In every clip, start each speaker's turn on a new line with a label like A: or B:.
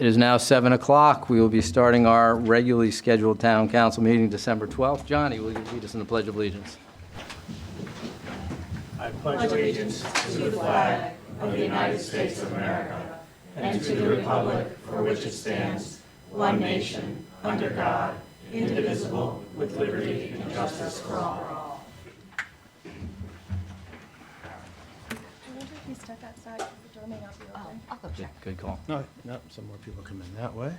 A: It is now 7 o'clock. We will be starting our regularly scheduled town council meeting December 12th. Johnny, will you lead us in the Pledge of Allegiance?
B: I pledge allegiance to the flag of the United States of America and to the republic for which it stands, one nation, under God, indivisible, with liberty and justice for all.
C: I wonder if he's stuck outside because the door may not be open.
D: I'll go check.
A: Good call.
B: No, some more people come in that way.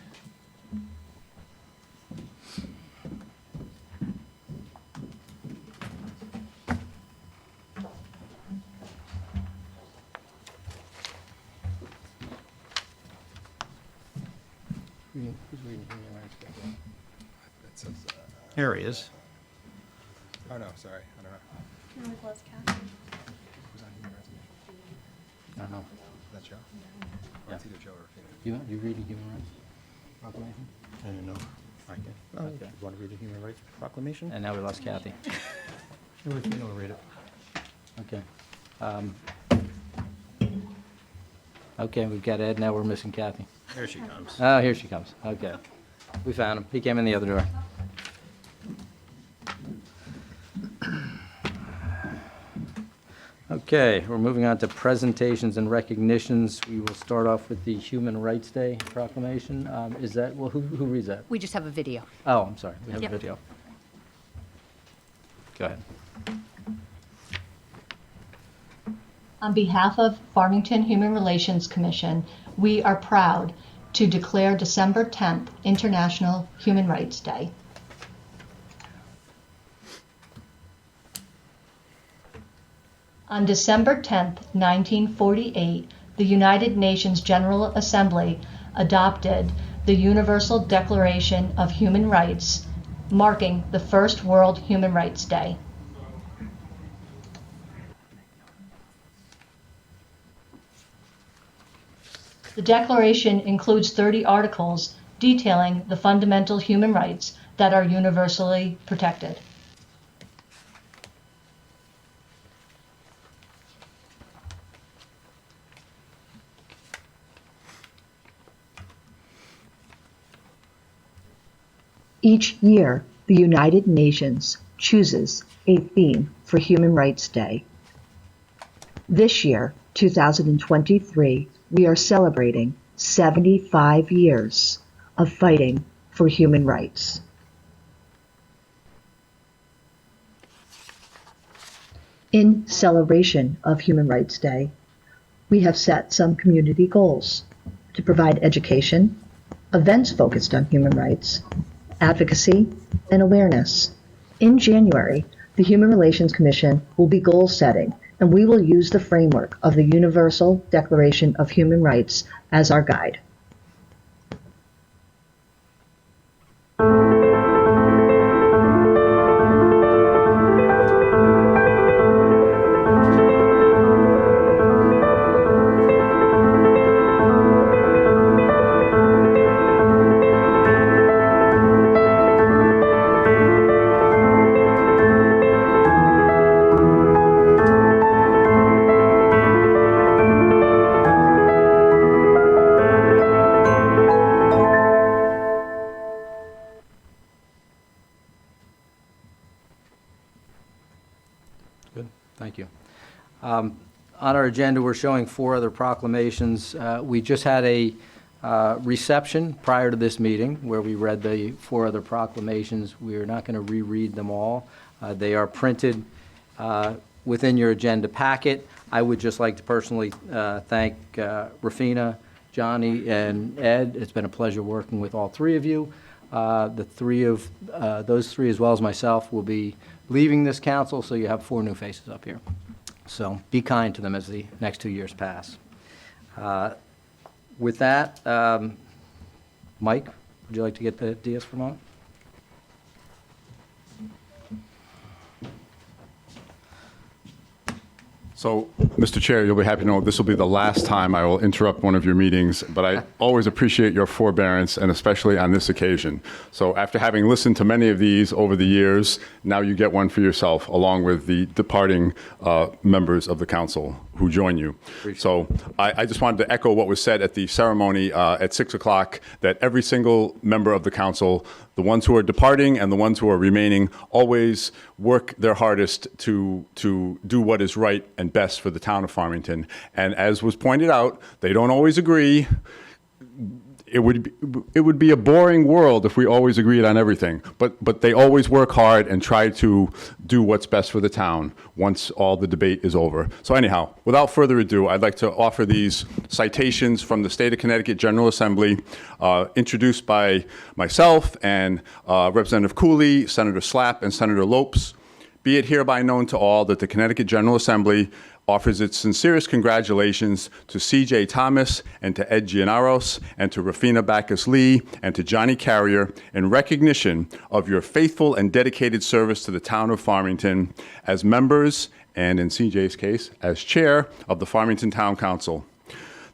A: Who's reading human rights?
E: It says,
B: Here he is.
E: oh no, sorry, I don't know.
C: He always loves Kathy.
E: Who's on human rights?
A: I don't know.
E: Is that Joe?
A: Yeah.
E: It's either Joe or Fina.
A: You reading human rights proclamation?
B: I don't know. I can.
A: Okay.
B: You want to read the Human Rights Proclamation?
A: And now we lost Kathy.
B: Maybe Fina will read it.
A: Okay. Okay, we've got Ed, now we're missing Kathy.
B: There she comes.
A: Oh, here she comes. Okay. We found him. He came in the other door. Okay, we're moving on to presentations and recognitions. We will start off with the Human Rights Day proclamation. Is that, well, who reads that?
D: We just have a video.
A: Oh, I'm sorry. We have a
D: Yep.
A: video. Go ahead.
F: On behalf of Farmington Human Relations Commission, we are proud to declare December 10th International Human Rights Day. On December 10th, 1948, the United Nations General Assembly adopted the Universal Declaration of Human Rights, marking the first World Human Rights Day. The Declaration includes 30 articles detailing the fundamental human rights that are universally protected. Each year, the United Nations chooses a theme for Human Rights Day. This year, 2023, we are celebrating 75 years of fighting for human rights. In celebration of Human Rights Day, we have set some community goals to provide education, events focused on human rights, advocacy, and awareness. In January, the Human Relations Commission will be goal setting, and we will use the framework of the Universal Declaration of Human Rights as our guide.
A: Good, thank you. On our agenda, we're showing 4 other proclamations. We just had a reception prior to this meeting where we read the 4 other proclamations. We are not going to reread them all. They are printed within your agenda packet. I would just like to personally thank Rafina, Johnny, and Ed. It's been a pleasure working with all 3 of you. Those three, as well as myself, will be leaving this council, so you have 4 new faces up here. So be kind to them as the next 2 years pass. With that, Mike, would you like to get the DS for a moment?
G: So
D: Mr. Chair, you'll be happy to know this will be the last time I will interrupt one of your meetings, but I always appreciate your forbearance, and especially on this occasion. So after having listened to many of these over the years, now you get one for yourself, along with the departing members of the council who join you. So I just wanted to echo what was said at the ceremony at 6 o'clock, that every single member of the council, the ones who are departing and the ones who are remaining, always work their hardest to do what is right and best for the town of Farmington. And as was pointed out, they don't always agree. It would be a boring world if we always agreed on everything, but they always work hard and try to do what's best for the town once all the debate is over. So anyhow, without further ado, I'd like to offer these citations from the State of Connecticut General Assembly, introduced by myself and Representative Cooley, Senator Slapp, and Senator Lopes. Be it hereby known to all that the Connecticut General Assembly offers its sincerest congratulations to C.J. Thomas and to Ed Gianaros and to Rafina Bacchus-Lee and to Johnny Carrier in recognition of your faithful and dedicated service to the town of Farmington as members, and in C.J.'s case, as chair of the Farmington Town Council.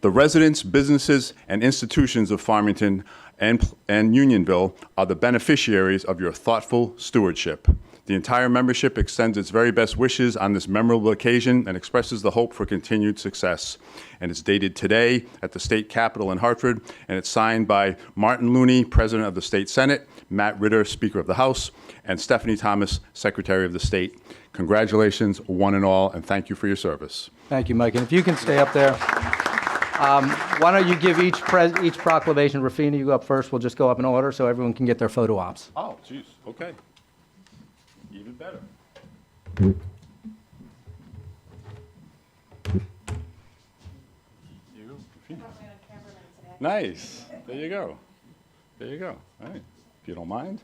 D: The residents, businesses, and institutions of Farmington and Unionville are the beneficiaries of your thoughtful stewardship. The entire membership extends its very best wishes on this memorable occasion and expresses the hope for continued success. And it's dated today at the state capitol in Hartford, and it's signed by Martin Looney, President of the State Senate, Matt Ritter, Speaker of the House, and Stephanie Thomas, Secretary of the State. Congratulations, one and all, and thank you for your service.
A: Thank you, Mike. And if you can stay up there. Why don't you give each proclamation, Rafina, you go up first. We'll just go up in order so everyone can get their photo ops.
D: Oh, geez, okay. Even better. Nice. There you go. There you go. All right. If you don't mind.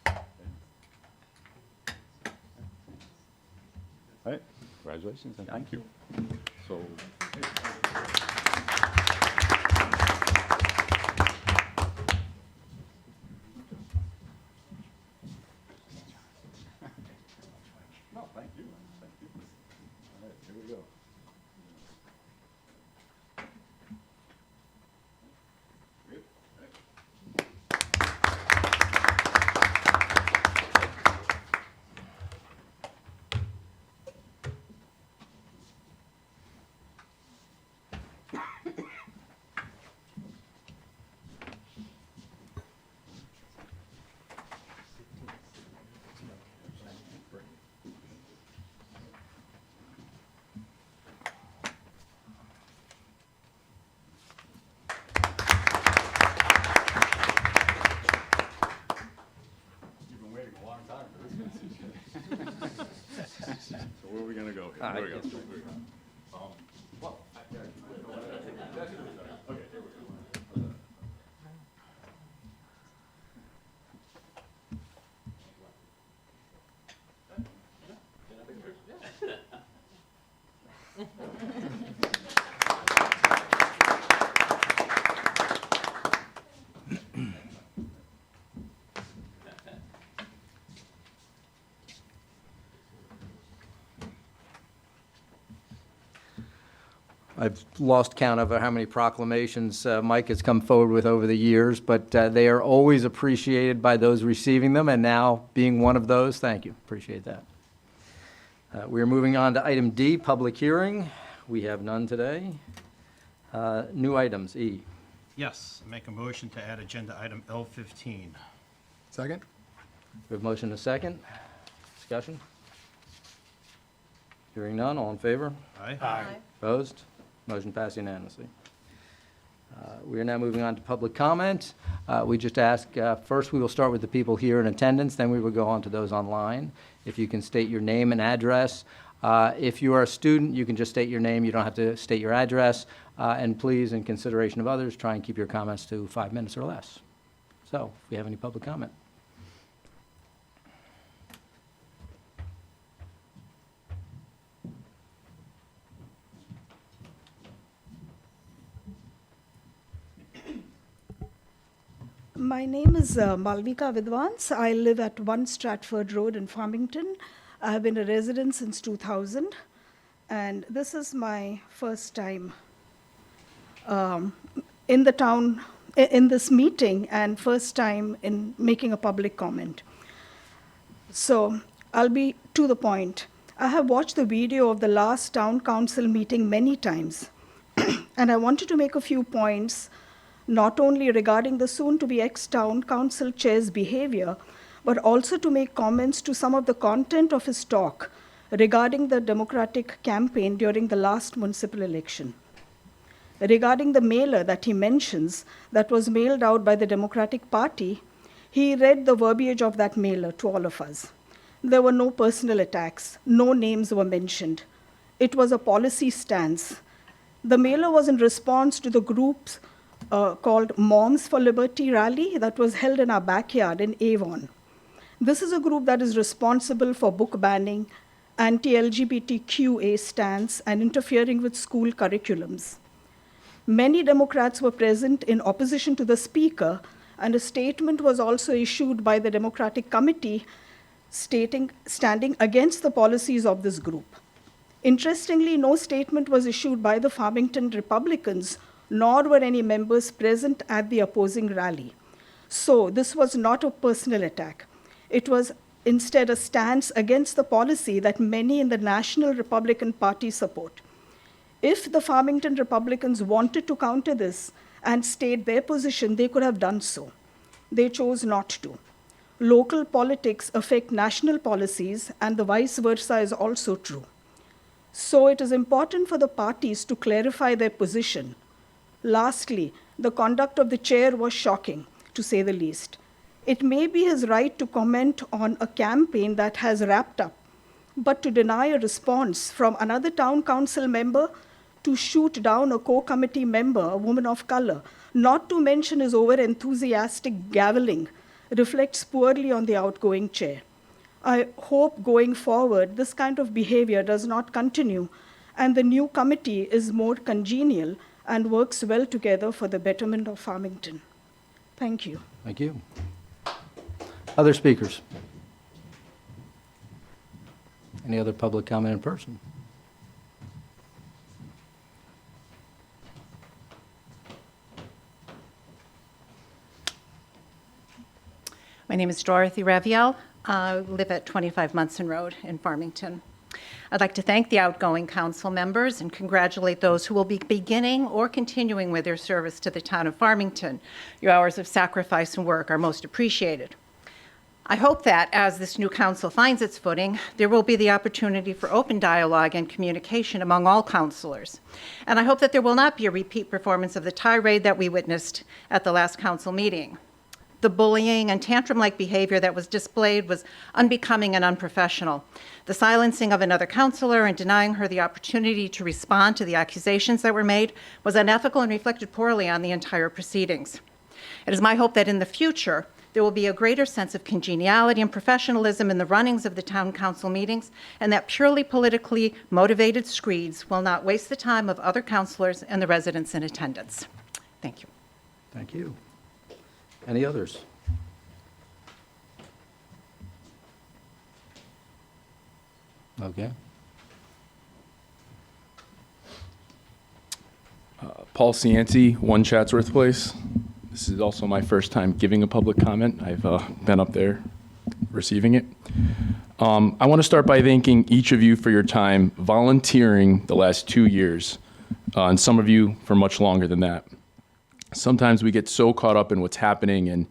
D: All right. Congratulations and thank you. So. No, thank you. Thank you. All right, here we go. Good. All right. You've been waiting a long time for this. So where are we going to go here? Where we go? Okay, here we go.
A: I've lost count of how many proclamations Mike has come forward with over the years, but they are always appreciated by those receiving them, and now being one of those, thank you. Appreciate that. We are moving on to item D, public hearing. We have none today. New items, E.
G: Yes, make a motion to add agenda item L15.
E: Second?
A: We have motion and a second. Discussion? Hearing none, all in favor?
G: Aye.
A: Opposed? Motion passed unanimously. We are now moving on to public comment. We just ask, first we will start with the people here in attendance, then we will go on to those online. If you can state your name and address. If you are a student, you can just state your name. You don't have to state your address. And please, in consideration of others, try and keep your comments to 5 minutes or less. So, if we have any public comment.
H: My name is Malvika Vidwans. I live at 1 Stratford Road in Farmington. I have been a resident since 2000. and this is my first time in the town, in this meeting, and first time in making a public comment. So I'll be to the point. I have watched the video of the last town council meeting many times, and I wanted to make a few points, not only regarding the soon-to-be ex-town council chair's behavior, but also to make comments to some of the content of his talk regarding the Democratic campaign during the last municipal election. Regarding the mailer that he mentions that was mailed out by the Democratic Party, he read the verbiage of that mailer to all of us. There were no personal attacks, no names were mentioned. It was a policy stance. The mailer was in response to the group's called Moms for Liberty rally that was held in our backyard in Avon. This is a group that is responsible for book banning, anti-LGBTQA stance, and interfering with school curriculums. Many Democrats were present in opposition to the speaker, and a statement was also issued by the Democratic Committee standing against the policies of this group. Interestingly, no statement was issued by the Farmington Republicans, nor were any members present at the opposing rally. So this was not a personal attack. It was instead a stance against the policy that many in the National Republican Party support. If the Farmington Republicans wanted to counter this and state their position, they could have done so. They chose not to. Local politics affect national policies, and the vice versa is also true. So it is important for the parties to clarify their position. Lastly, the conduct of the chair was shocking, to say the least. It may be his right to comment on a campaign that has wrapped up, but to deny a response from another town council member, to shoot down a co-committee member, a woman of color, not to mention his over-enthusiastic gaveling, reflects poorly on the outgoing chair. I hope going forward, this kind of behavior does not continue, and the new committee is more congenial and works well together for the betterment of Farmington. Thank you.
A: Thank you. Other speakers? Any other public comment in person?
I: My name is Dorothy Reviel. I live at 25 Munson Road in Farmington. I'd like to thank the outgoing council members and congratulate those who will be beginning or continuing with their service to the town of Farmington. Your hours of sacrifice and work are most appreciated. I hope that as this new council finds its footing, there will be the opportunity for open dialogue and communication among all councilors. And I hope that there will not be a repeat performance of the tirade that we witnessed at the last council meeting. The bullying and tantrum-like behavior that was displayed was unbecoming and unprofessional. The silencing of another councilor and denying her the opportunity to respond to the accusations that were made was unethical and reflected poorly on the entire proceedings. It is my hope that in the future, there will be a greater sense of congeniality and professionalism in the runnings of the town council meetings, and that purely politically motivated screeds will not waste the time of other councilors and the residents in attendance. Thank you.
A: Thank you. Any others? Okay.
J: Paul Cianci, 1 Chatsworth Place. This is also my first time giving a public comment. I've been up there receiving it. I want to start by thanking each of you for your time volunteering the last 2 years, and some of you for much longer than that. Sometimes we get so caught up in what's happening in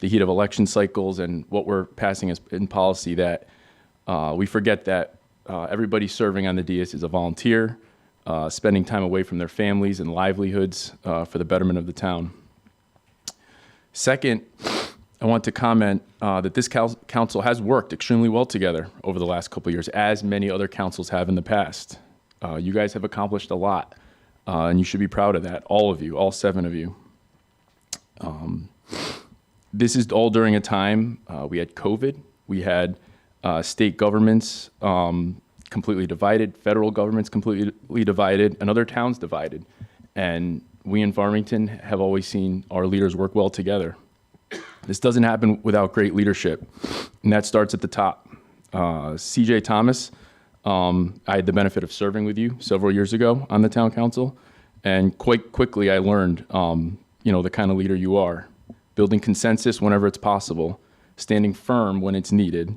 J: the heat of election cycles and what we're passing as in policy that we forget that everybody serving on the dais is a volunteer, spending time away from their families and livelihoods for the betterment of the town. Second, I want to comment that this council has worked extremely well together over the last couple of years, as many other councils have in the past. You guys have accomplished a lot, and you should be proud of that, all of you, all 7 of you. This is all during a time we had COVID, we had state governments completely divided, federal governments completely divided, and other towns divided. And we in Farmington have always seen our leaders work well together. This doesn't happen without great leadership, and that starts at the top. C.J. Thomas I had the benefit of serving with you several years ago on the town council, and quite quickly I learned, the kind of leader you are, building consensus whenever it's possible, standing firm when it's needed,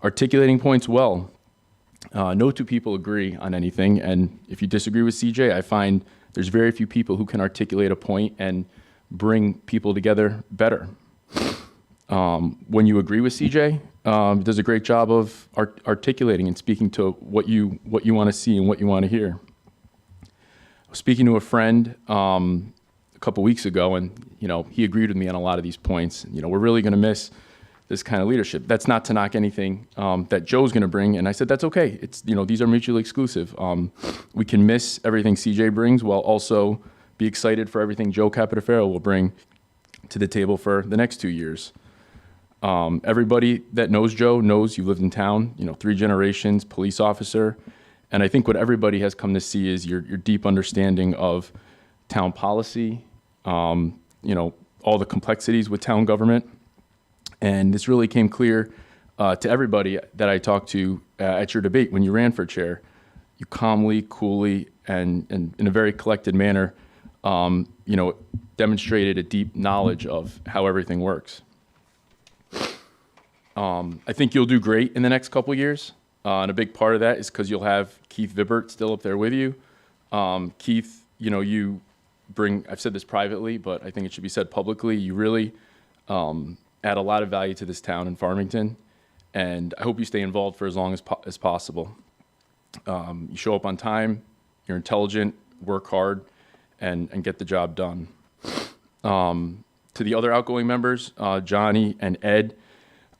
J: articulating points well. No two people agree on anything, and if you disagree with CJ, I find there's very few people who can articulate a point and bring people together better. When you agree with CJ, he does a great job of articulating and speaking to what you want to see and what you want to hear. I was speaking to a friend a couple weeks ago, and he agreed with me on a lot of these points. We're really going to miss this kind of leadership. That's not to knock anything that Joe's going to bring, and I said that's okay. It's these are mutually exclusive. We can miss everything CJ brings while also be excited for everything Joe Capitafaro will bring to the table for the next 2 years. Everybody that knows Joe knows you've lived in town, 3 generations, police officer. And I think what everybody has come to see is your deep understanding of town policy, all the complexities with town government. And this really came clear to everybody that I talked to at your debate when you ran for chair. You calmly, coolly, and in a very collected manner, demonstrated a deep knowledge of how everything works. I think you'll do great in the next couple of years. And a big part of that is because you'll have Keith Vibert still up there with you. Keith, you bring, I've said this privately, but I think it should be said publicly, you really add a lot of value to this town in Farmington. And I hope you stay involved for as long as possible. You show up on time, you're intelligent, work hard, and get the job done. To the other outgoing members, Johnny and Ed,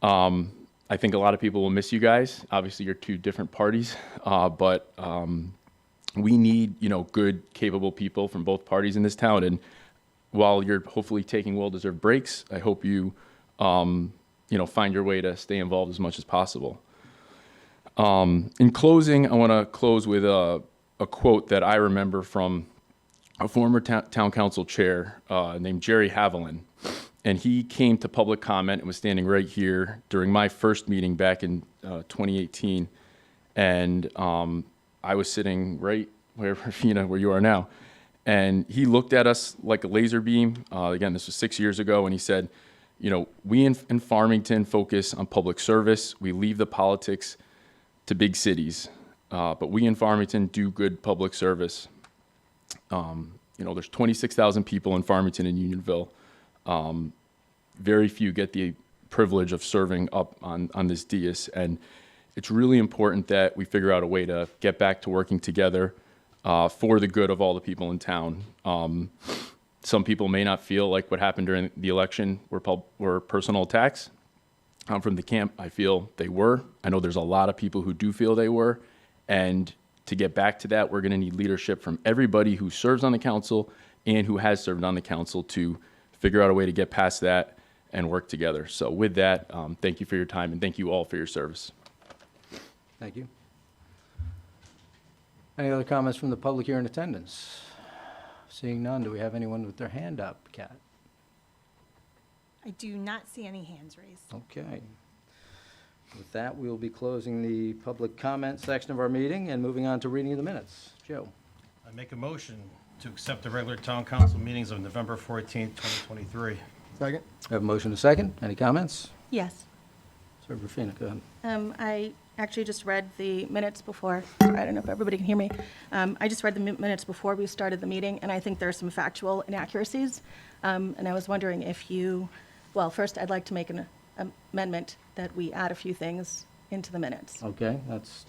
J: I think a lot of people will miss you guys. Obviously, you're 2 different parties, but we need, good, capable people from both parties in this town. And while you're hopefully taking well-deserved breaks, I hope you, find your way to stay involved as much as possible. In closing, I want to close with a quote that I remember from a former town council chair named Jerry Haviland. And he came to public comment and was standing right here during my first meeting back in 2018. And I was sitting right where you are now. And he looked at us like a laser beam. Again, this was 6 years ago. And he said, we in Farmington focus on public service. We leave the politics to big cities. But we in Farmington do good public service. There's 26,000 people in Farmington and Unionville. Very few get the privilege of serving up on this dais, and it's really important that we figure out a way to get back to working together for the good of all the people in town. Some people may not feel like what happened during the election were personal attacks. From the camp, I feel they were. I know there's a lot of people who do feel they were, and to get back to that, we're going to need leadership from everybody who serves on the council and who has served on the council to figure out a way to get past that and work together. So with that, thank you for your time, and thank you all for your service.
A: Thank you. Any other comments from the public here in attendance? Seeing none, do we have anyone with their hand up, Kat?
C: I do not see any hands raised.
A: Okay. With that, we will be closing the public comment section of our meeting and moving on to reading of the minutes. Joe?
G: I make a motion to accept the regular town council meetings of November 14th, 2023.
E: Second?
A: I have a motion to second. Any comments?
C: Yes.
A: Sir Rufina, go ahead.
C: I actually just read the minutes before. Sorry, I don't know if everybody can hear me. I just read the minutes before we started the meeting, and I think there are some factual inaccuracies. And I was wondering if well, first, I'd like to make an amendment that we add a few things into the minutes.
A: Okay,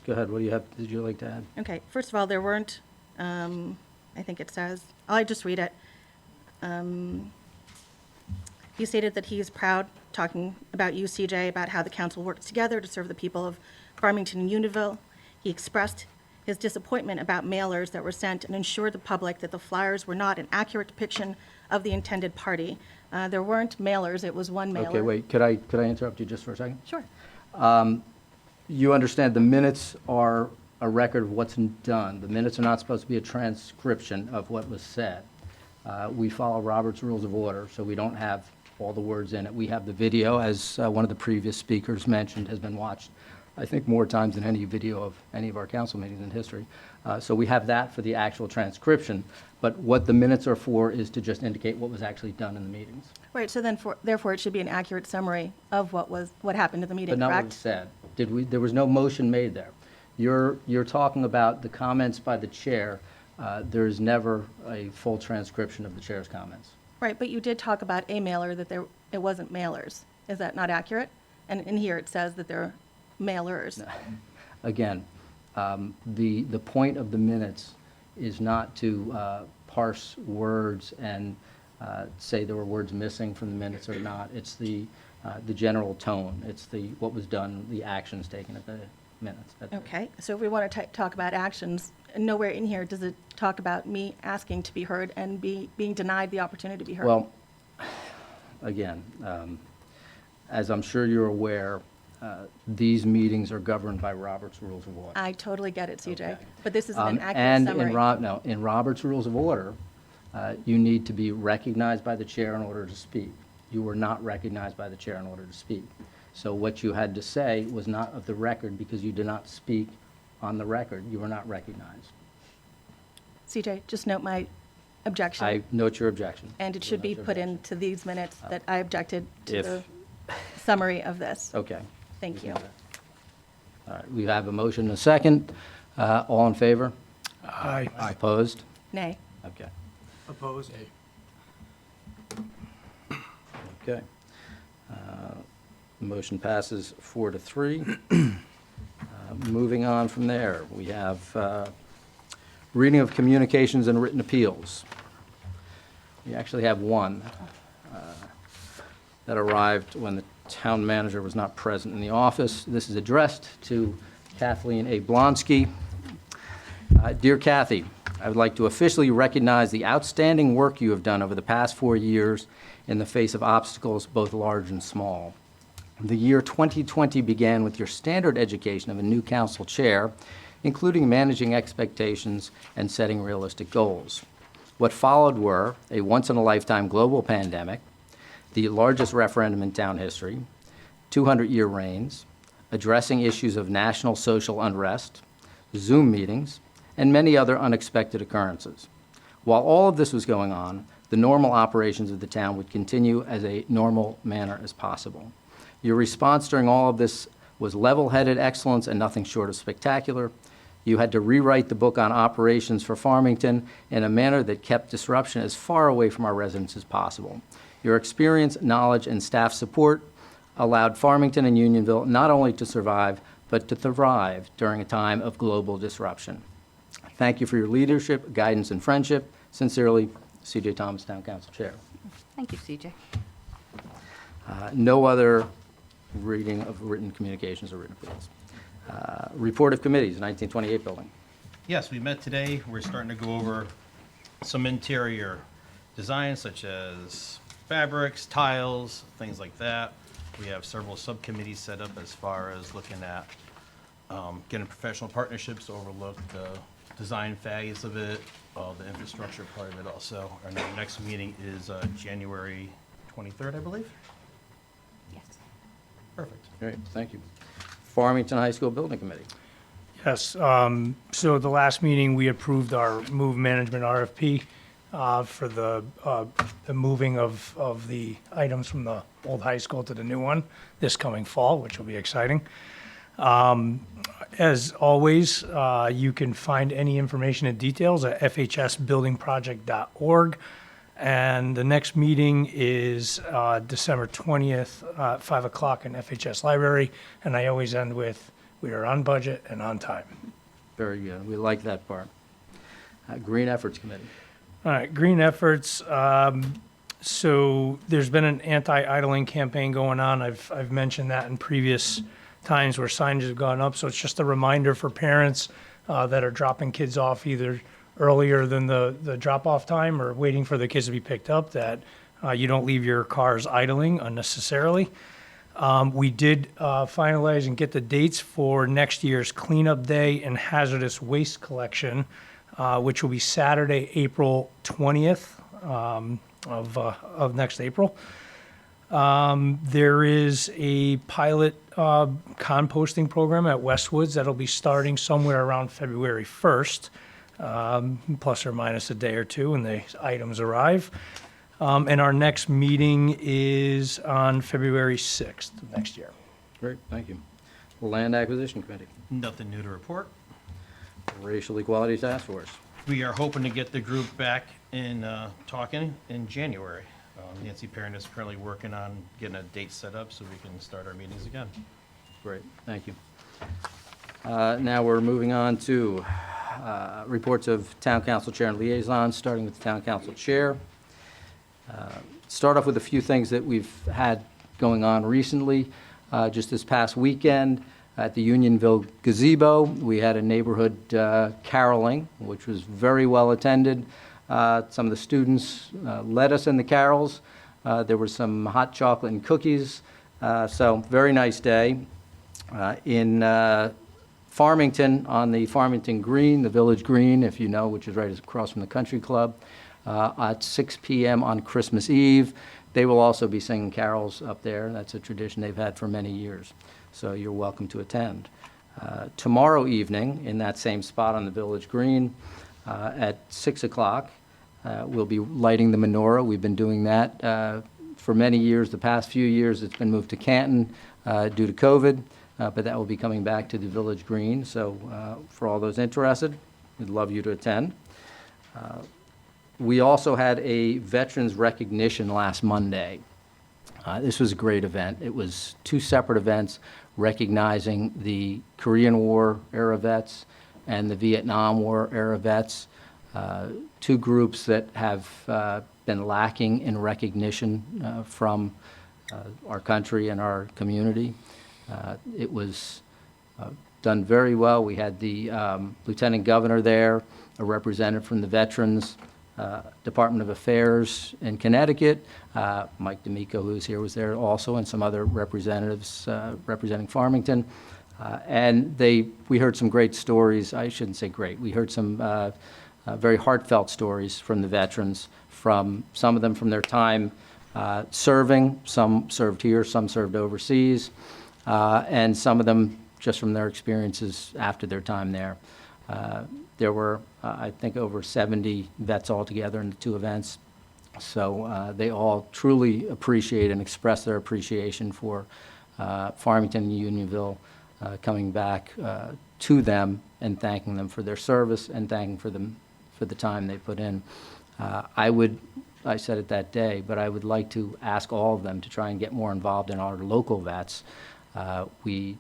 A: go ahead. What did you like to add?
C: Okay, first of all, there weren't, I think it says, I'll just read it. He stated that he is proud, talking about you, CJ, about how the council works together to serve the people of Farmington and Unionville. He expressed his disappointment about mailers that were sent and assured the public that the flyers were not an accurate depiction of the intended party. There weren't mailers, it was one mailer.
A: Okay, wait, could I interrupt you just for a second?
C: Sure.
A: You understand the minutes are a record of what's done. The minutes are not supposed to be a transcription of what was said. We follow Robert's Rules of Order, so we don't have all the words in it. We have the video, as one of the previous speakers mentioned, has been watched I think, more times than any video of any of our council meetings in history. So we have that for the actual transcription, but what the minutes are for is to just indicate what was actually done in the meetings.
C: Right, so then therefore it should be an accurate summary of what happened at the meeting,
A: But not what was
C: correct?
A: said. There was no motion made there. You're talking about the comments by the chair. There is never a full transcription of the chair's comments.
C: Right, but you did talk about a mailer, that it wasn't mailers. Is that not accurate? And in here it says that they're mailers.
A: Again, the point of the minutes is not to parse words and say there were words missing from the minutes or not. It's the general tone. It's what was done, the actions taken at the minutes. That's it.
C: Okay, so if we want to talk about actions, nowhere in here does it talk about me asking to be heard and being denied the opportunity to be heard.
A: Well, again, as I'm sure you're aware, these meetings are governed by Robert's Rules of Order.
C: I totally get it, CJ,
A: Okay.
C: but this isn't an accurate
A: And
C: summary.
A: in Robert's Rules of Order, you need to be recognized by the chair in order to speak. You were not recognized by the chair in order to speak. So what you had to say was not of the record because you did not speak on the record. You were not recognized.
C: CJ, just note my objection.
A: I note your objection.
C: And it should be put into these minutes that I objected to
A: If-
C: the summary of this.
A: Okay.
C: Thank you.
A: All right, we have a motion and a second. All in favor?
E: Aye.
A: Opposed?
C: Nay.
A: Okay.
E: Opposed?
A: Okay. Motion passes 4-3. Moving on from there, we have reading of communications and written appeals. We actually have one that arrived when the town manager was not present in the office. This is addressed to Kathleen A. Blonsky. Dear Kathy, I would like to officially recognize the outstanding work you have done over the past 4 years in the face of obstacles both large and small. The year 2020 began with your standard education of a new council chair, including managing expectations and setting realistic goals. What followed were a once-in-a-lifetime global pandemic, the largest referendum in town history, 200-year reigns, addressing issues of national social unrest, Zoom meetings, and many other unexpected occurrences. While all of this was going on, the normal operations of the town would continue as a normal manner as possible. Your response during all of this was level-headed excellence and nothing short of spectacular. You had to rewrite the book on operations for Farmington in a manner that kept disruption as far away from our residents as possible. Your experience, knowledge, and staff support allowed Farmington and Unionville not only to survive, but to thrive during a time of global disruption. Thank you for your leadership, guidance, and friendship. Sincerely, C.J. Thomas, Town Council Chair.
I: Thank you, CJ.
A: No other reading of written communications or written appeals. Report of committees, 1928 building.
G: Yes, we met today. We're starting to go over some interior designs such as fabrics, tiles, things like that. We have several subcommittees set up as far as looking at getting professional partnerships to overlook the design phase of it, the infrastructure part of it also. Our next meeting is January 23rd, I believe.
I: Yes.
G: Perfect.
A: Great, thank you. Farmington High School Building Committee.
K: Yes, so the last meeting, we approved our move management RFP for the moving of the items from the old high school to the new one this coming fall, which will be exciting. As always, you can find any information and details at fhsbuildingproject.org. And the next meeting is December 20th, 5 o'clock in FHS Library. And I always end with, we are on budget and on time.
A: Very good, we like that part. Green Efforts Committee.
K: All right, green efforts. So there's been an anti-idling campaign going on. I've mentioned that in previous times where signage have gone up. So it's just a reminder for parents that are dropping kids off either earlier than the drop-off time or waiting for the kids to be picked up, that you don't leave your cars idling unnecessarily. We did finalize and get the dates for next year's cleanup day and hazardous waste collection, which will be Saturday, April 20th of next April. There is a pilot composting program at Westwoods that'll be starting somewhere around February 1st, plus or minus a day or two when the items arrive. And our next meeting is on February 6th of next year.
A: Great, thank you. Land Acquisition Committee,
G: Nothing new to report.
A: Racial Equality Task Force.
G: We are hoping to get the group back in talking in January. Nancy Perrin is currently working on getting a date set up so we can start our meetings again.
A: Great, thank you. Now we're moving on to reports of Town Council Chair and Liaisons, starting with the Town Council Chair. Start off with a few things that we've had going on recently. Just this past weekend at the Unionville Gazebo, we had a neighborhood caroling, which was very well attended. Some of the students led us in the carols. There were some hot chocolate and cookies, so very nice day. In Farmington, on the Farmington Green, the Village Green, if you know, which is right across from the Country Club, at 6 p.m. on Christmas Eve. They will also be singing carols up there. That's a tradition they've had for many years, so you're welcome to attend. Tomorrow evening, in that same spot on the Village Green, at 6 o'clock, we'll be lighting the menorah. We've been doing that for many years. The past few years, it's been moved to Canton due to COVID, but that will be coming back to the Village Green. So for all those interested, we'd love you to attend. We also had a Veterans Recognition last Monday. This was a great event. It was two separate events recognizing the Korean War era vets and the Vietnam War era vets, two groups that have been lacking in recognition from our country and our community. It was done very well. We had the Lieutenant Governor there, a representative from the Veterans Department of Affairs in Connecticut. Mike D'Amico, who's here, was there also, and some other representatives representing Farmington. And we heard some great stories. I shouldn't say great. We heard some very heartfelt stories from the veterans, from some of them from their time serving. Some served here, some served overseas, and some of them just from their experiences after their time there. There were, I think, over 70 vets altogether in the two events. So they all truly appreciate and express their appreciation for Farmington and Unionville coming back to them and thanking them for their service and thanking them for the time they put in. I said it that day, but I would like to ask all of them to try and get more involved in our local vets. We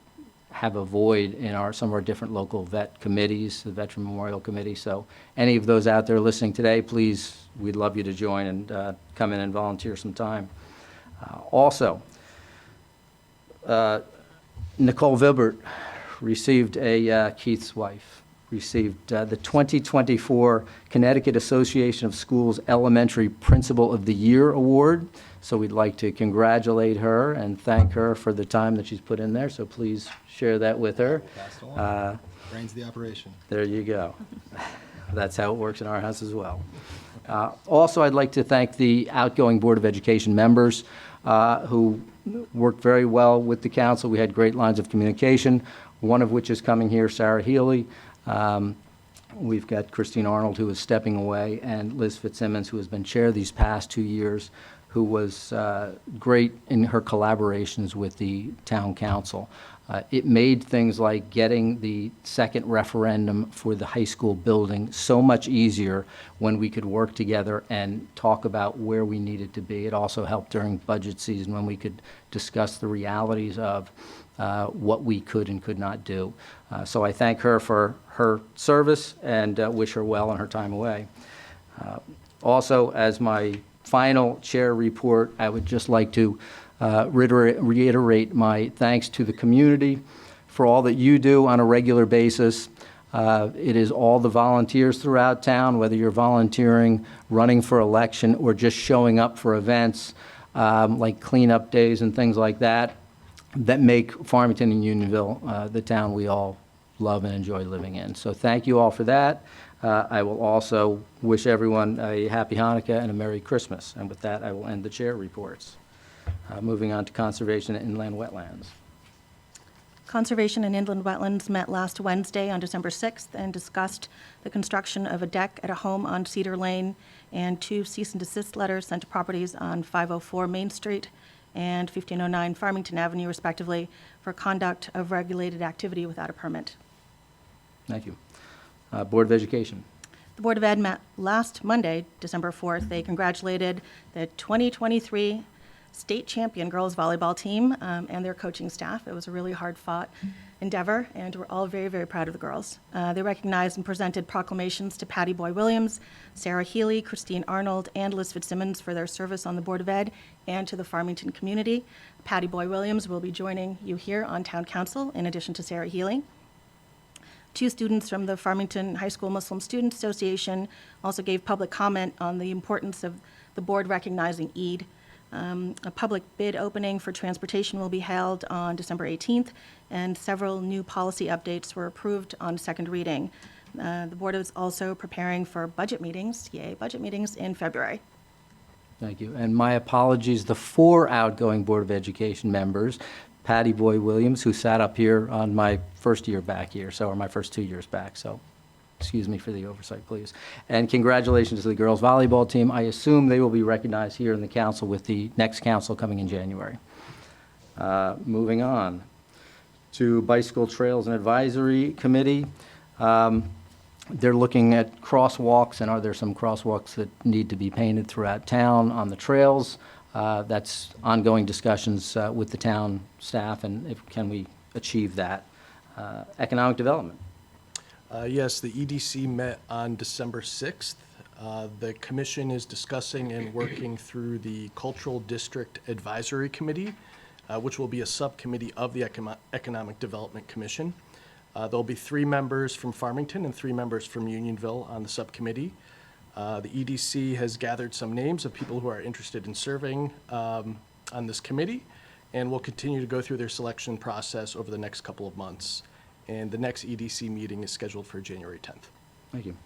A: have a void in some of our different local vet committees, the Veteran Memorial Committee. So any of those out there listening today, please, we'd love you to join and come in and volunteer some time. Also, Nicole Vilbert received Keith's wife, received the 2024 Connecticut Association of Schools Elementary Principal of the Year Award. So we'd like to congratulate her and thank her for the time that she's put in there. So please share that with her.
L: Brains the operation.
A: There you go. That's how it works in our house as well. Also, I'd like to thank the outgoing Board of Education members who worked very well with the council. We had great lines of communication, one of which is coming here, Sarah Healy. We've got Christine Arnold, who is stepping away, and Liz Fitzsimmons, who has been chair these past 2 years, who was great in her collaborations with the town council. It made things like getting the second referendum for the high school building so much easier when we could work together and talk about where we needed to be. It also helped during budget season when we could discuss the realities of what we could and could not do. So I thank her for her service and wish her well in her time away. Also, as my final chair report, I would just like to reiterate my thanks to the community for all that you do on a regular basis. It is all the volunteers throughout town, whether you're volunteering, running for election, or just showing up for events like cleanup days and things like that, that make Farmington and Unionville the town we all love and enjoy living in. So thank you all for that. I will also wish everyone a happy Hanukkah and a Merry Christmas. And with that, I will end the chair reports. Moving on to Conservation and Inland Wetlands.
C: Conservation and Inland Wetlands met last Wednesday on December 6th and discussed the construction of a deck at a home on Cedar Lane and 2 cease and desist letters sent to properties on 504 Main Street and 1509 Farmington Avenue, respectively, for conduct of regulated activity without a permit.
A: Thank you. Board of Education.
C: The Board of Ed met last Monday, December 4th. They congratulated the 2023 state champion girls volleyball team and their coaching staff. It was a really hard-fought endeavor, and we're all very, very proud of the girls. They recognized and presented proclamations to Patty Boy Williams, Sarah Healy, Christine Arnold, and Liz Fitzsimmons for their service on the Board of Ed and to the Farmington community. Patty Boy Williams will be joining you here on Town Council in addition to Sarah Healy. 2 students from the Farmington High School Muslim Student Association also gave public comment on the importance of the board recognizing Eid. A public bid opening for transportation will be held on December 18th, and several new policy updates were approved on second reading. The board is also preparing for budget meetings, budget meetings in February.
A: Thank you. And my apologies, the 4 outgoing Board of Education members, Patty Boy Williams, who sat up here on my first year back here, or my first 2 years back, so excuse me for the oversight, please. And congratulations to the girls volleyball team. I assume they will be recognized here in the council with the next council coming in January. Moving on to Bicycle Trails and Advisory Committee. They're looking at crosswalks, and are there some crosswalks that need to be painted throughout town on the trails? That's ongoing discussions with the town staff, and can we achieve that? Economic Development.
E: Yes, the EDC met on December 6th. The commission is discussing and working through the Cultural District Advisory Committee, which will be a subcommittee of the Economic Development Commission. There'll be 3 members from Farmington and 3 members from Unionville on the subcommittee. The EDC has gathered some names of people who are interested in serving on this committee, and will continue to go through their selection process over the next couple of months. And the next EDC meeting is scheduled for January 10th.
A: Thank you.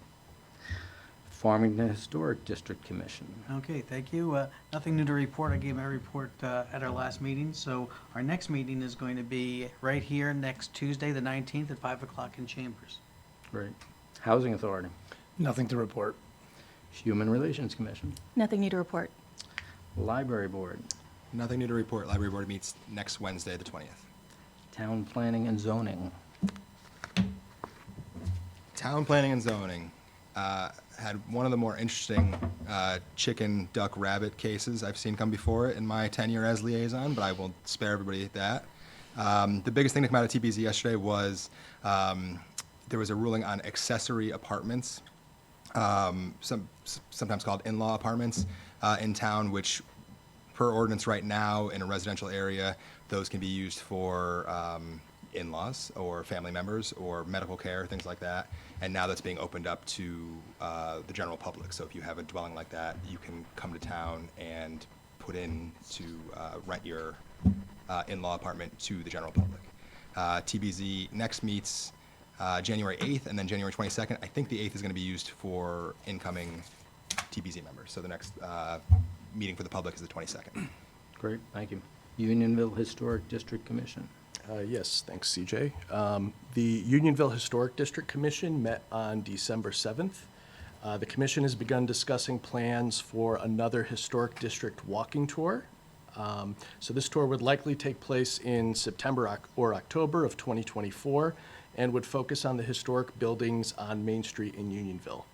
A: Farmington Historic District Commission.
M: Okay, thank you. Nothing new to report. I gave my report at our last meeting. So our next meeting is going to be right here next Tuesday, the 19th at 5 o'clock in Chambers.
A: Great. Housing Authority.
K: Nothing to report.
A: Human Relations Commission.
C: Nothing new to report.
A: Library Board.
L: Nothing new to report. Library Board meets next Wednesday, the 20th.
A: Town Planning and Zoning.
L: Town Planning and Zoning had one of the more interesting chicken, duck, rabbit cases I've seen come before it in my tenure as liaison, but I will spare everybody that. The biggest thing to come out of TPZ yesterday was there was a ruling on accessory apartments, sometimes called in-law apartments in town, which per ordinance right now in a residential area, those can be used for in-laws or family members or medical care, things like that. And now that's being opened up to the general public. So if you have a dwelling like that, you can come to town and put in to rent your in-law apartment to the general public. TBZ next meets January 8th and then January 22nd. I think the 8th is going to be used for incoming TBZ members. So the next meeting for the public is the 22nd.
A: Great, thank you. Unionville Historic District Commission.
E: Yes, thanks, CJ. The Unionville Historic District Commission met on December 7th. The commission has begun discussing plans for another historic district walking tour. So this tour would likely take place in September or October of 2024 and would focus on the historic buildings on Main Street in Unionville.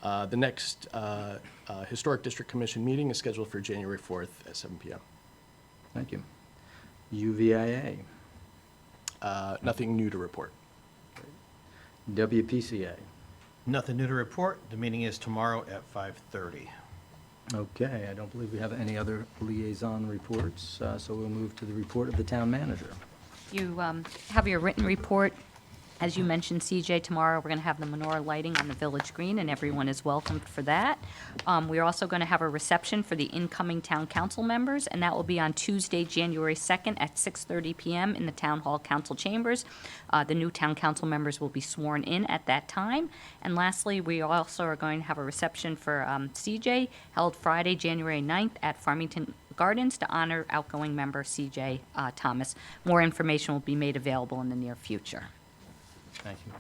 E: The next Historic District Commission meeting is scheduled for January 4th at 7 p.m.
A: Thank you. UVIA.
E: Nothing new to report.
A: WPCA.
G: Nothing new to report. The meeting is tomorrow at 5:30.
A: Okay, I don't believe we have any other liaison reports, so we'll move to the report of the town manager.
B: You have your written report. As you mentioned, CJ, tomorrow we're going to have the menorah lighting on the village green, and everyone is welcomed for that. We're also going to have a reception for the incoming town council members, and that will be on Tuesday, January 2nd at 6:30 p.m. in the Town Hall Council Chambers. The new town council members will be sworn in at that time. And lastly, we also are going to have a reception for CJ held Friday, January 9th at Farmington Gardens to honor outgoing member CJ Thomas. More information will be made available in the near future.
G: Thank you.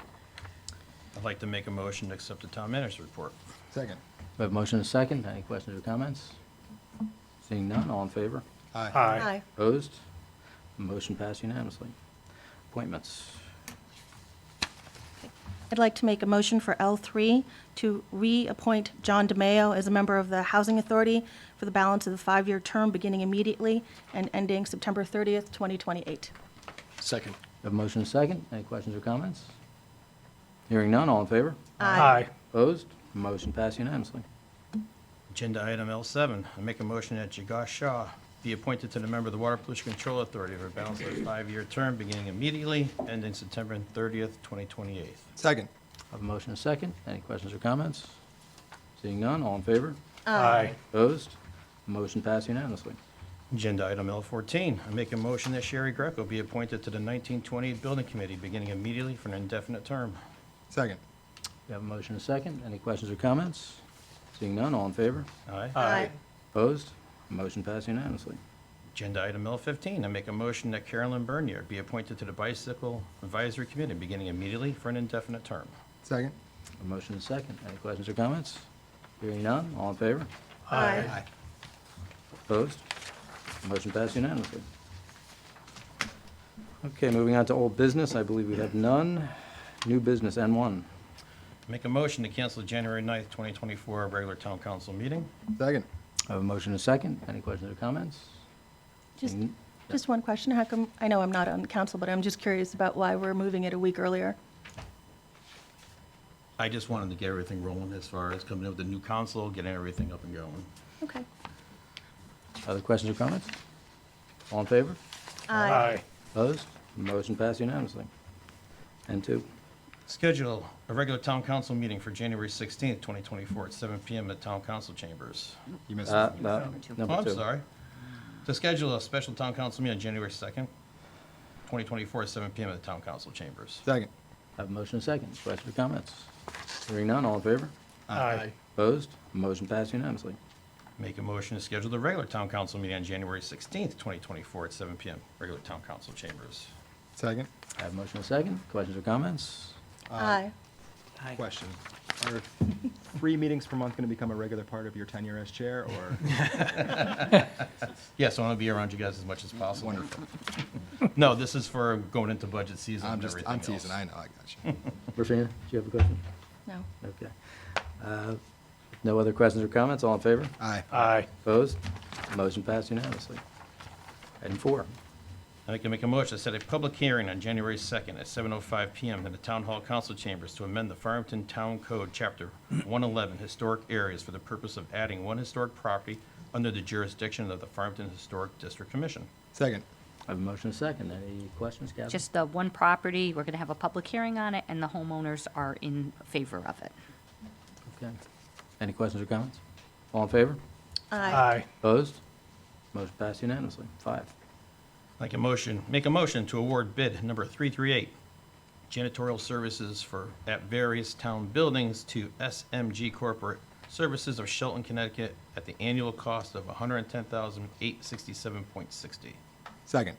G: I'd like to make a motion to accept the town manager's report.
L: Second.
A: We have a motion and a second. Any questions or comments? Seeing none, all in favor?
L: Aye.
C: Aye.
A: Opposed? Motion passed unanimously. Appointments.
C: I'd like to make a motion for L3 to reappoint John DeMayo as a member of the Housing Authority for the balance of the 5-year term beginning immediately and ending September 30th, 2028.
E: Second.
A: We have a motion and a second. Any questions or comments? Hearing none, all in favor?
K: Aye.
A: Opposed? Motion passed unanimously.
G: Agenda item L7, I make a motion that Jagash Shah be appointed to the member of the Water Pollution Control Authority for a balance of a 5-year term beginning immediately, ending September 30th, 2028.
L: Second.
A: I have a motion and a second. Any questions or comments? Seeing none, all in favor?
K: Aye.
A: Opposed? Motion passed unanimously.
G: Agenda item L14, I make a motion that Sherry Greco be appointed to the 1928 Building Committee beginning immediately for an indefinite term.
L: Second.
A: We have a motion and a second. Any questions or comments? Seeing none, all in favor?
G: Aye.
C: Aye.
A: Opposed? Motion passed unanimously.
G: Agenda item L15, I make a motion that Carolyn Bernier be appointed to the Bicycle Advisory Committee beginning immediately for an indefinite term.
L: Second.
A: A motion and a second. Any questions or comments? Hearing none, all in favor?
C: Aye.
A: Opposed? Motion passed unanimously. Okay, moving on to old business. I believe we have none. New business, N1.
G: Make a motion to cancel the January 9th, 2024 regular town council meeting.
L: Second.
A: I have a motion and a second. Any questions or comments?
C: Just,
A: Seeing-
C: just one question. How come, I know I'm not on council, but I'm just curious about why we're moving it a week earlier.
G: I just wanted to get everything rolling as far as coming in with the new council, getting everything up and going.
C: Okay.
A: Other questions or comments? All in favor?
K: Aye.
A: Opposed? Motion passed unanimously. N2.
G: Schedule a regular town council meeting for January 16th, 2024 at 7 PM at Town Council Chambers.
L: You missed
A: No,
L: it.
A: number
G: Oh, I'm
A: two.
G: sorry. To schedule a special town council meeting on January 2nd, 2024 at 7 PM at the Town Council Chambers.
L: Second.
A: I have a motion and a second. Questions or comments? Hearing none, all in favor?
K: Aye.
A: Opposed? Motion passed unanimously.
G: Make a motion to schedule the regular town council meeting on January 16th, 2024 at 7 PM, regular Town Council Chambers.
L: Second.
A: I have a motion and a second. Questions or comments?
C: Aye.
N: Question. Are 3 meetings per month going to become a regular part of your tenure as chair, or?
G: Yes, I want to be around you guys as much as possible.
L: Wonderful.
G: No, this is for going into budget season
L: I'm
G: and
L: just,
G: everything
L: I'm
G: else.
L: teasing, I know, I got you.
A: Rafina, do you have a question?
C: No.
A: Okay. No other questions or comments? All in favor?
L: Aye.
K: Aye.
A: Opposed? Motion passed unanimously. Item 4.
G: I can make a motion to set a public hearing on January 2nd at 7:05 PM in the Town Hall Council Chambers to amend the Farmington Town Code, Chapter 111, Historic Areas for the purpose of adding one historic property under the jurisdiction of the Farmington Historic District Commission.
L: Second.
A: I have a motion and a second. Any questions, Kathy?
B: Just the one property, we're going to have a public hearing on it, and the homeowners are in favor of it.
A: Okay. Any questions or comments? All in favor?
K: Aye.
A: Opposed? Motion passed unanimously. 5.
G: Make a motion to award bid number 338, janitorial services at various town buildings to SMG Corporate Services of Shelton, Connecticut at the annual cost of $110,867.60.
L: Second.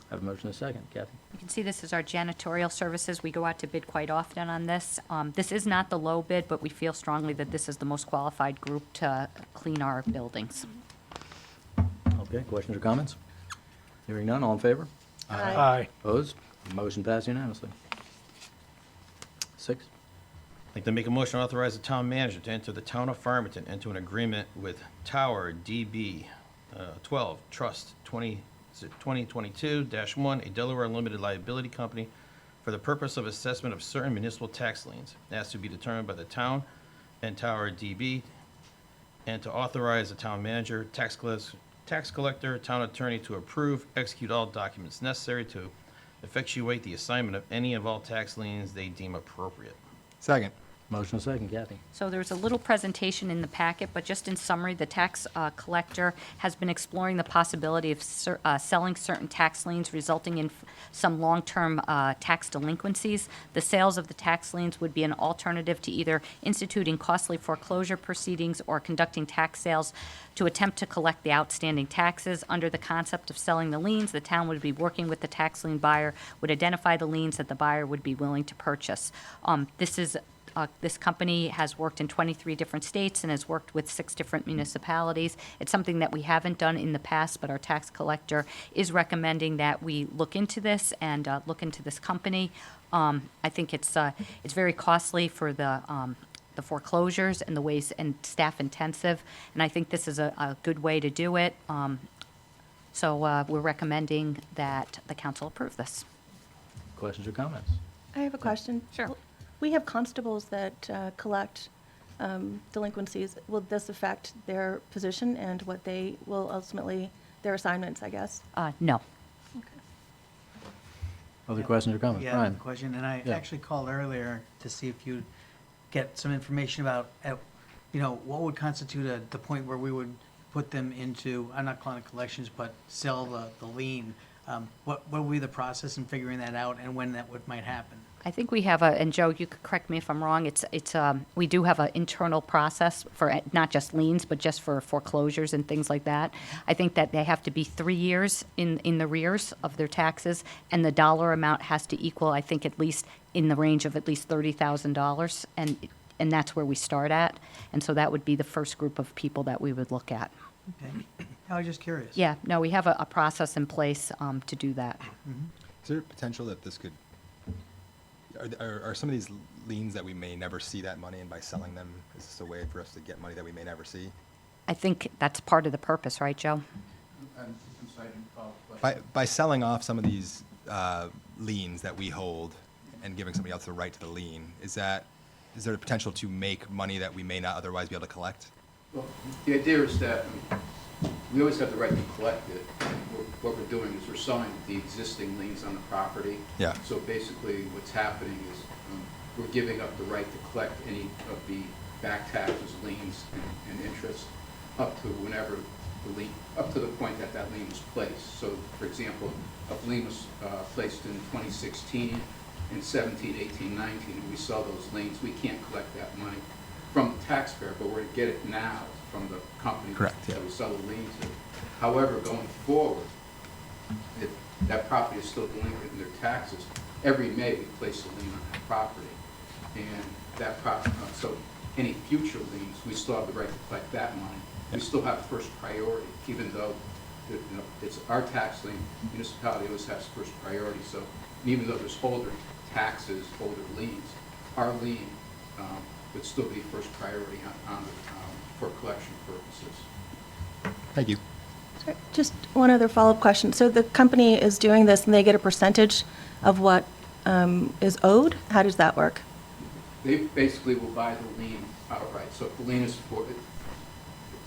A: I have a motion and a second. Kathy?
B: You can see this is our janitorial services. We go out to bid quite often on this. This is not the low bid, but we feel strongly that this is the most qualified group to clean our buildings.
A: Okay, questions or comments? Hearing none, all in favor?
K: Aye.
A: Opposed? Motion passed unanimously. 6.
G: I'd like to make a motion to authorize the town manager to enter the town of Farmington into an agreement with Tower DB 12 Trust 2022-1, a Delaware limited liability company, for the purpose of assessment of certain municipal tax liens, as to be determined by the town and Tower DB, and to authorize the town manager, tax collector, town attorney to approve, execute all documents necessary to effectuate the assignment of any of all tax liens they deem appropriate.
L: Second.
A: Motion second, Kathy.
B: So there's a little presentation in the packet, but just in summary, the tax collector has been exploring the possibility of selling certain tax liens resulting in some long-term tax delinquencies. The sales of the tax liens would be an alternative to either instituting costly foreclosure proceedings or conducting tax sales to attempt to collect the outstanding taxes. Under the concept of selling the liens, the town would be working with the tax lien buyer, would identify the liens that the buyer would be willing to purchase. This company has worked in 23 different states and has worked with 6 different municipalities. It's something that we haven't done in the past, but our tax collector is recommending that we look into this and look into this company. I think it's very costly for the foreclosures and the ways and staff intensive, and I think this is a good way to do it. So we're recommending that the council approve this.
A: Questions or comments?
C: I have a question.
B: Sure.
C: We have constables that collect delinquencies. Will this affect their position and what they will ultimately, their assignments, I guess?
B: No.
A: Other questions or comments?
M: Yeah,
A: Brian?
M: question, and I
A: Yeah.
M: actually called earlier to see if you'd get some information about, what would constitute the point where we would put them into, I'm not calling it collections, but sell the lien. What would be the process in figuring that out and when that might happen?
B: I think we have and Joe, you could correct me if I'm wrong, we do have an internal process for not just liens, but just for foreclosures and things like that. I think that they have to be 3 years in the rears of their taxes, and the dollar amount has to equal, I think, at least in the range of at least $30,000, and that's where we start at. And so that would be the first group of people that we would look at.
M: Okay. I was just curious.
B: Yeah, no, we have a process in place to do that.
L: Is there potential that this could, are some of these liens that we may never see that money, and by selling them, is this a way for us to get money that we may never see?
B: I think that's part of the purpose, right, Joe?
L: By selling off some of these liens that we hold and giving somebody else the right to the lien, is there the potential to make money that we may not otherwise be able to collect?
O: Well, the idea is that we always have the right to collect it. What we're doing is we're selling the existing liens on the property.
L: Yeah.
O: So basically what's happening is we're giving up the right to collect any of the back taxes, liens, and interest up to whenever the lien, up to the point that that lien was placed. So, for example, a lien was placed in 2016, in 17, 18, 19, and we sell those liens, we can't collect that money from the taxpayer, but we're going to get it now from the company
L: Correct, yeah.
O: that we sell the lien to. However, going forward, if that property is still delinquent in their taxes, every May we place a lien on that property. And that property, so any future liens, we still have the right to collect that money. We still have first priority, even though it's our tax lien, municipality always has first priority. So even though there's older taxes, older liens, our lien would still be first priority for collection purposes.
L: Thank you.
C: Just one other follow-up question. So the company is doing this and they get a percentage of what is owed? How does that work?
O: They basically will buy the lien outright. So if the lien is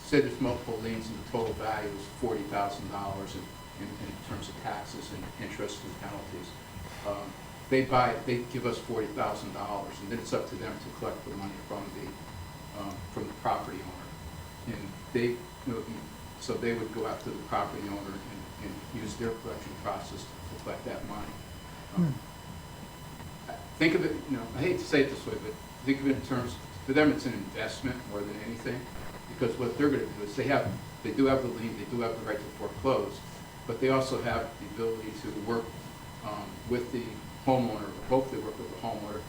O: say there's multiple liens and the total value is $40,000 in terms of taxes and interest and penalties. They give us $40,000, and then it's up to them to collect the money from the property owner. And so they would go out to the property owner and use their collection process to collect that money. Think of it, I hate to say it this way, but think of it in terms, for them it's an investment more than anything, because what they're going to do is they do have the lien, they do have the right to foreclose, but they also have the ability to work with the homeowner, or hopefully work with the homeowner.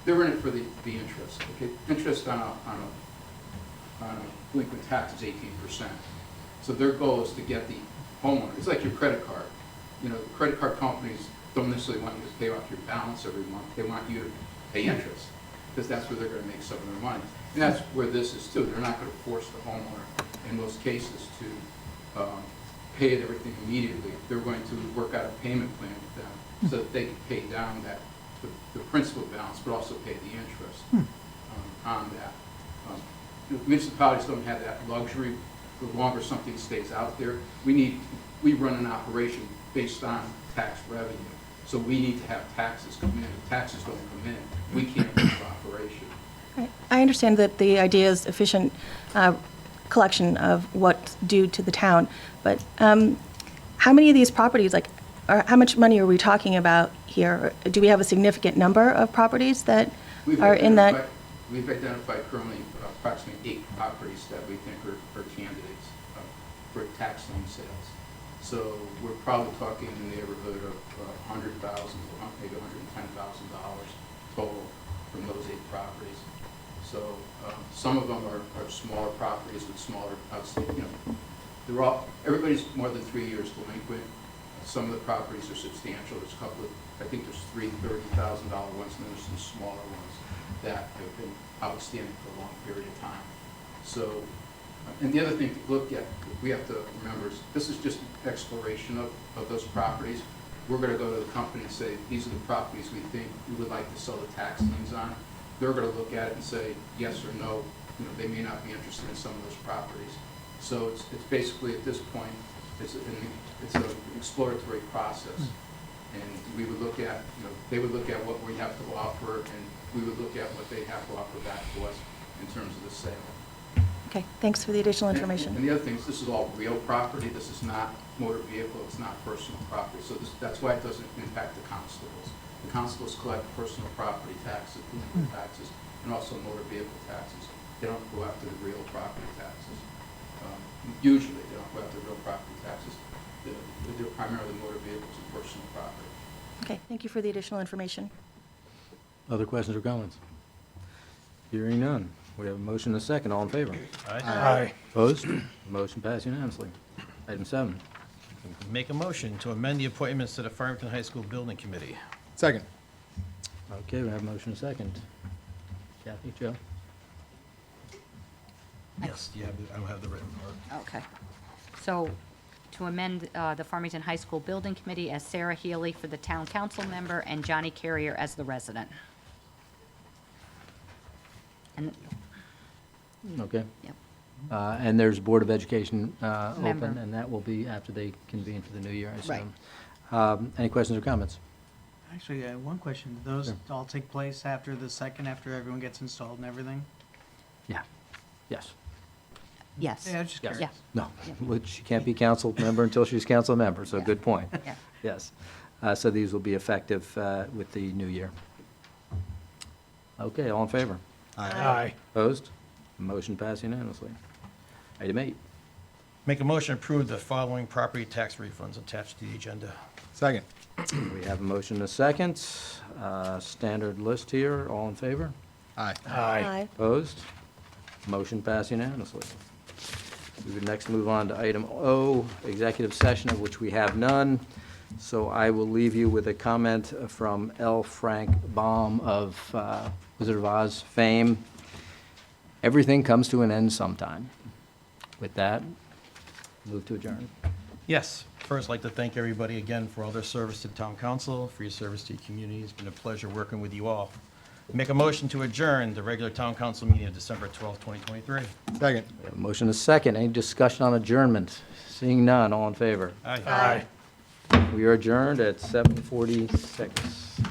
O: They're in it for the interest. Okay? Interest on a delinquent tax is 18%. So their goal is to get the homeowner. It's like your credit card. The credit card companies don't necessarily want you to pay off your balance every month. They want you to pay interest, because that's where they're going to make some of their money. And that's where this is too. They're not going to force the homeowner in most cases to pay it everything immediately. They're going to work out a payment plan with them so that they can pay down the principal balance, but also pay the interest on that. Municipalities don't have that luxury. The longer something stays out there, we run an operation based on tax revenue. So we need to have taxes come in. If taxes don't come in, we can't run our operation.
C: I understand that the idea is efficient collection of what's due to the town, but how many of these properties, like, or how much money are we talking about here? Do we have a significant number of properties that are in that?
O: We've identified currently approximately 8 properties that we think are candidates for tax lien sales. So we're probably talking in the neighborhood of $100,000, maybe $110,000 total from those 8 properties. So some of them are smaller properties with smaller outstanding, they're all, everybody's more than 3 years delinquent. Some of the properties are substantial. There's a couple of, I think there's 3 $30,000 ones, and then there's some smaller ones that have been outstanding for a long period of time. So, and the other thing to look at, we have to remember, is this is just an exploration of those properties. We're going to go to the company and say, these are the properties we think we would like to sell the tax liens on. They're going to look at it and say yes or no. They may not be interested in some of those properties. So it's basically, at this point, it's an exploratory process. And we would look at, they would look at what we have to offer, and we would look at what they have to offer back to us in terms of the sale.
C: Okay, thanks for the additional information.
O: And the other thing is, this is all real property. This is not motor vehicle. It's not personal property. So that's why it doesn't impact the constables. The constables collect personal property taxes, delinquent taxes, and also motor vehicle taxes. They don't go after the real property taxes. Usually, they don't go after real property taxes. They're primarily motor vehicles and personal property.
C: Okay, thank you for the additional information.
A: Other questions or comments? Hearing none. We have a motion and a second. All in favor?
K: Aye.
A: Opposed? Motion passed unanimously. Item 7.
G: Make a motion to amend the appointments to the Farmington High School Building Committee.
N: Second.
A: Okay, we have a motion and a second. Kathy, Joe?
G: Yes, I don't have the written part.
B: Okay. So to amend the Farmington High School Building Committee as Sarah Healy for the town council member and Johnny Carrier as the resident. And,
A: Okay.
B: yep.
A: And there's Board of Education open,
B: Member.
A: and that will be after they convene for the new year, I assume.
B: Right.
A: Any questions or comments?
M: Actually, one question. Do those
A: Sure.
M: all take place after the second, after everyone gets installed and everything?
A: Yeah. Yes.
B: Yes.
M: Yeah, I was just
A: Yes.
M: curious.
A: No, which she can't be council member until she's council member, so
B: Yeah.
A: good point.
B: Yeah.
A: Yes. So these will be effective with the new year. Okay, all in favor?
K: Aye.
A: Opposed? Motion passed unanimously. Item 8.
G: Make a motion to approve the following property tax refunds attached to the agenda.
N: Second.
A: We have a motion and a second. Standard list here. All in favor?
N: Aye.
K: Aye.
A: Opposed? Motion passed unanimously. We would next move on to item O, executive session, of which we have none. So I will leave you with a comment from L. Frank Baum of Wizard of Oz fame. Everything comes to an end sometime. With that, move to adjourn.
G: Yes. First, I'd like to thank everybody again for all their service to the town council, for your service to your community. It's been a pleasure working with you all. Make a motion to adjourn the regular town council meeting of December 12th, 2023.
N: Second.
A: We have a motion and a second. Any discussion on adjournment? Seeing none, all in favor?
G: Aye.
A: We are adjourned at 7:46.